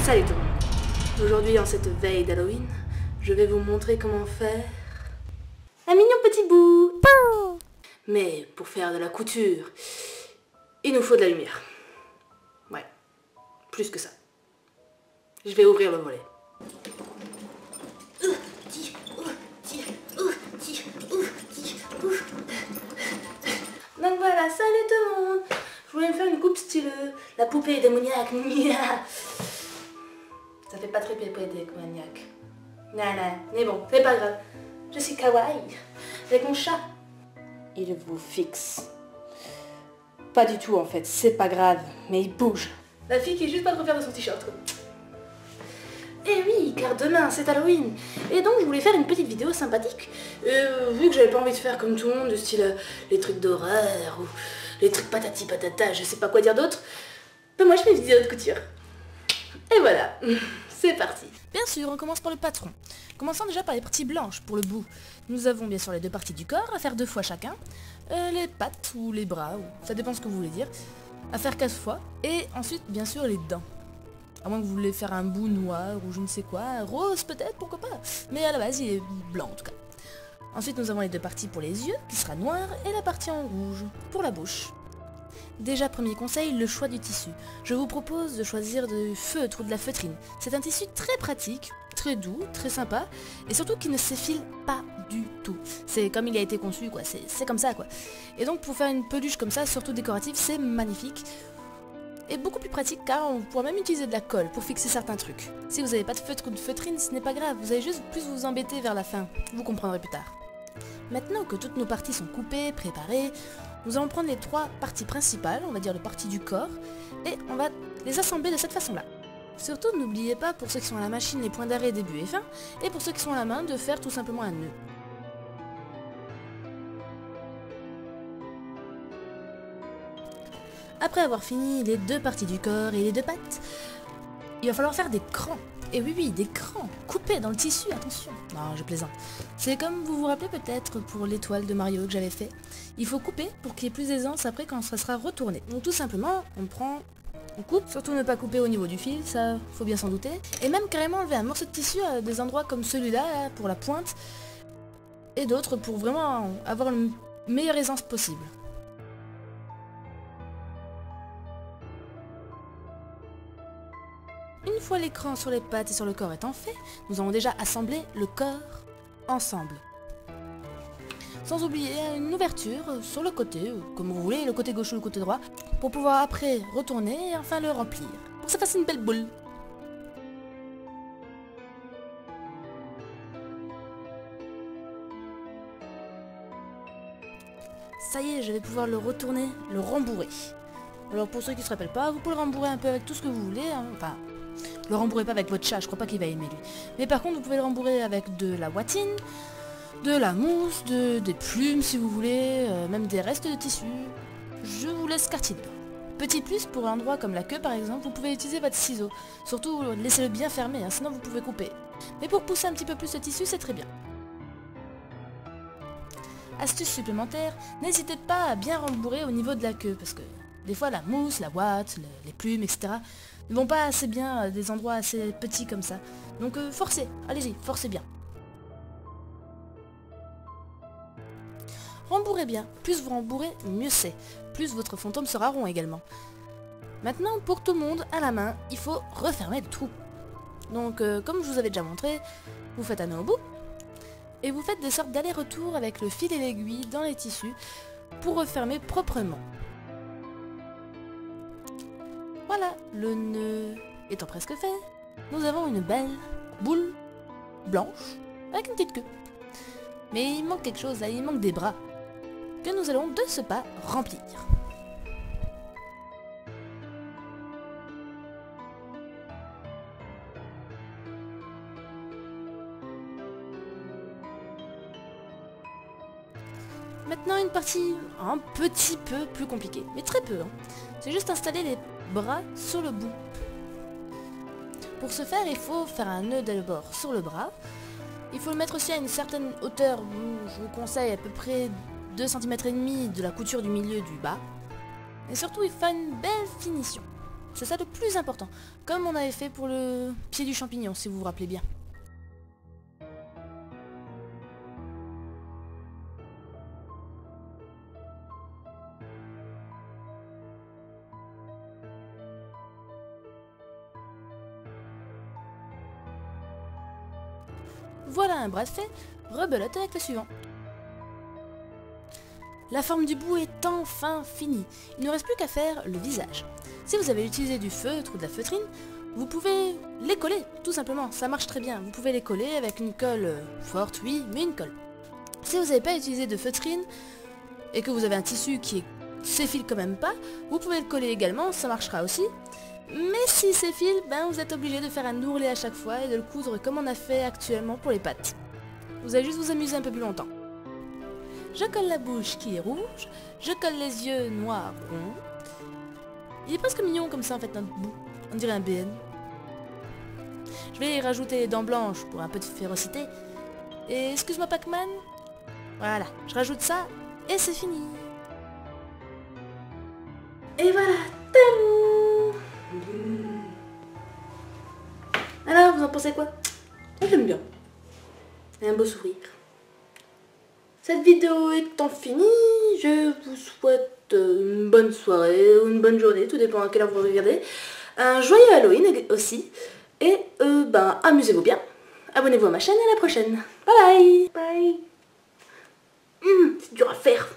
Salut tout le monde. Aujourd'hui, en cette veille d'Halloween, je vais vous montrer comment faire un mignon petit bout. Mais pour faire de la couture, il nous faut de la lumière. Ouais, plus que ça. Je vais ouvrir le volet. Donc voilà, salut tout le monde. Je voulais me faire une coupe style la poupée démoniaque. Ça fait pas très poupée démoniaque. Non, mais bon, c'est pas grave. Je suis kawaii. Avec mon chat. Il vous fixe. Pas du tout en fait, c'est pas grave, mais il bouge. La fille qui est juste pas de refaire de son t-shirt. Et oui, car demain c'est Halloween. Et donc je voulais faire une petite vidéo sympathique. Vu que j'avais pas envie de faire comme tout le monde, de style les trucs d'horreur ou les trucs patati patata, je sais pas quoi dire d'autre. Ben moi je fais une vidéo de couture. Et voilà, c'est parti. Bien sûr, on commence par le patron. Commençons déjà par les parties blanches pour le bout. Nous avons bien sûr les deux parties du corps, à faire 2 fois chacun. Les pattes ou les bras, ou ça dépend ce que vous voulez dire. À faire 4 fois. Et ensuite, bien sûr, les dents. À moins que vous voulez faire un bout noir ou je ne sais quoi. Rose peut-être, pourquoi pas. Mais à la base, il est blanc en tout cas. Ensuite, nous avons les deux parties pour les yeux, qui sera noir, et la partie en rouge, pour la bouche. Déjà, premier conseil, le choix du tissu. Je vous propose de choisir du feutre ou de la feutrine. C'est un tissu très pratique, très doux, très sympa, et surtout qui ne s'effile pas du tout. C'est comme il a été conçu, quoi. C'est comme ça, quoi. Et donc, pour faire une peluche comme ça, surtout décorative, c'est magnifique. Et beaucoup plus pratique car on pourra même utiliser de la colle pour fixer certains trucs. Si vous n'avez pas de feutre ou de feutrine, ce n'est pas grave, vous allez juste plus vous embêter vers la fin. Vous comprendrez plus tard. Maintenant que toutes nos parties sont coupées, préparées, nous allons prendre les 3 parties principales, on va dire les parties du corps, et on va les assembler de cette façon-là. Surtout, n'oubliez pas, pour ceux qui sont à la machine, les points d'arrêt début et fin, et pour ceux qui sont à la main, de faire tout simplement un nœud. Après avoir fini les 2 parties du corps et les 2 pattes, il va falloir faire des crans. Et oui, des crans, coupés dans le tissu, attention. Non, je plaisante. C'est comme vous vous rappelez peut-être pour l'étoile de Mario que j'avais fait. Il faut couper pour qu'il y ait plus d'aisance après quand ça sera retourné. Donc tout simplement, on coupe, surtout ne pas couper au niveau du fil, ça faut bien s'en douter. Et même carrément enlever un morceau de tissu à des endroits comme celui-là, là, pour la pointe, et d'autres pour vraiment avoir la meilleure aisance possible. Une fois l'écran sur les pattes et sur le corps étant fait, nous allons déjà assembler le corps ensemble. Sans oublier une ouverture sur le côté, comme vous voulez, le côté gauche ou le côté droit, pour pouvoir après retourner et enfin le remplir. Pour que ça fasse une belle boule. Ça y est, je vais pouvoir le retourner, le rembourrer. Alors pour ceux qui ne se rappellent pas, vous pouvez le rembourrer un peu avec tout ce que vous voulez, hein. Enfin, le rembourrez pas avec votre chat, je crois pas qu'il va aimer lui. Mais par contre, vous pouvez le rembourrer avec de la watine, de la mousse, des plumes si vous voulez, même des restes de tissu. Je vous laisse quartier libre. Petit plus, pour un endroit comme la queue par exemple, vous pouvez utiliser votre ciseau. Surtout, laissez-le bien fermé, hein, sinon vous pouvez couper. Mais pour pousser un petit peu plus le tissu, c'est très bien. Astuce supplémentaire, n'hésitez pas à bien rembourrer au niveau de la queue, parce que des fois la mousse, la ouate, les plumes, etc. ne vont pas assez bien à des endroits assez petits comme ça. Donc forcez, allez-y, forcez bien. Rembourrez bien, plus vous rembourrez, mieux c'est. Plus votre fantôme sera rond également. Maintenant, pour tout le monde, à la main, il faut refermer le trou. Donc comme je vous avais déjà montré, vous faites un nœud au bout, et vous faites des sortes d'aller-retour avec le fil et l'aiguille dans les tissus pour refermer proprement. Voilà, le nœud étant presque fait, nous avons une belle boule blanche avec une petite queue. Mais il manque quelque chose là, il manque des bras que nous allons de ce pas remplir. Maintenant une partie un petit peu plus compliquée, mais très peu, hein. C'est juste installer les bras sur le bout. Pour ce faire, il faut faire un nœud d'abord sur le bras. Il faut le mettre aussi à une certaine hauteur, je vous conseille à peu près 2,5 cm de la couture du milieu du bas. Et surtout, il faut une belle finition. C'est ça le plus important. Comme on avait fait pour le pied du champignon, si vous vous rappelez bien. Voilà un bras de fait, rebelote avec le suivant. La forme du bout est enfin finie. Il ne reste plus qu'à faire le visage. Si vous avez utilisé du feutre ou de la feutrine, vous pouvez les coller, tout simplement. Ça marche très bien. Vous pouvez les coller avec une colle forte, oui, mais une colle. Si vous n'avez pas utilisé de feutrine et que vous avez un tissu qui s'effile quand même pas, vous pouvez le coller également, ça marchera aussi. Mais si s'effile, ben vous êtes obligé de faire un ourlet à chaque fois et de le coudre comme on a fait actuellement pour les pattes. Vous allez juste vous amuser un peu plus longtemps. Je colle la bouche qui est rouge, je colle les yeux noirs ronds. Il est presque mignon comme ça en fait notre bout, on dirait un BN. Je vais y rajouter les dents blanches pour un peu de férocité. Et excuse-moi Pac-Man. Voilà, je rajoute ça et c'est fini. Et voilà, tadam! Alors, vous en pensez quoi? Moi j'aime bien. Et un beau sourire. Cette vidéo étant finie, je vous souhaite une bonne soirée ou une bonne journée, tout dépend à quelle heure vous regardez. Un joyeux Halloween aussi. Et amusez-vous bien. Abonnez-vous à ma chaîne et à la prochaine. Bye bye. Bye. C'est dur à faire.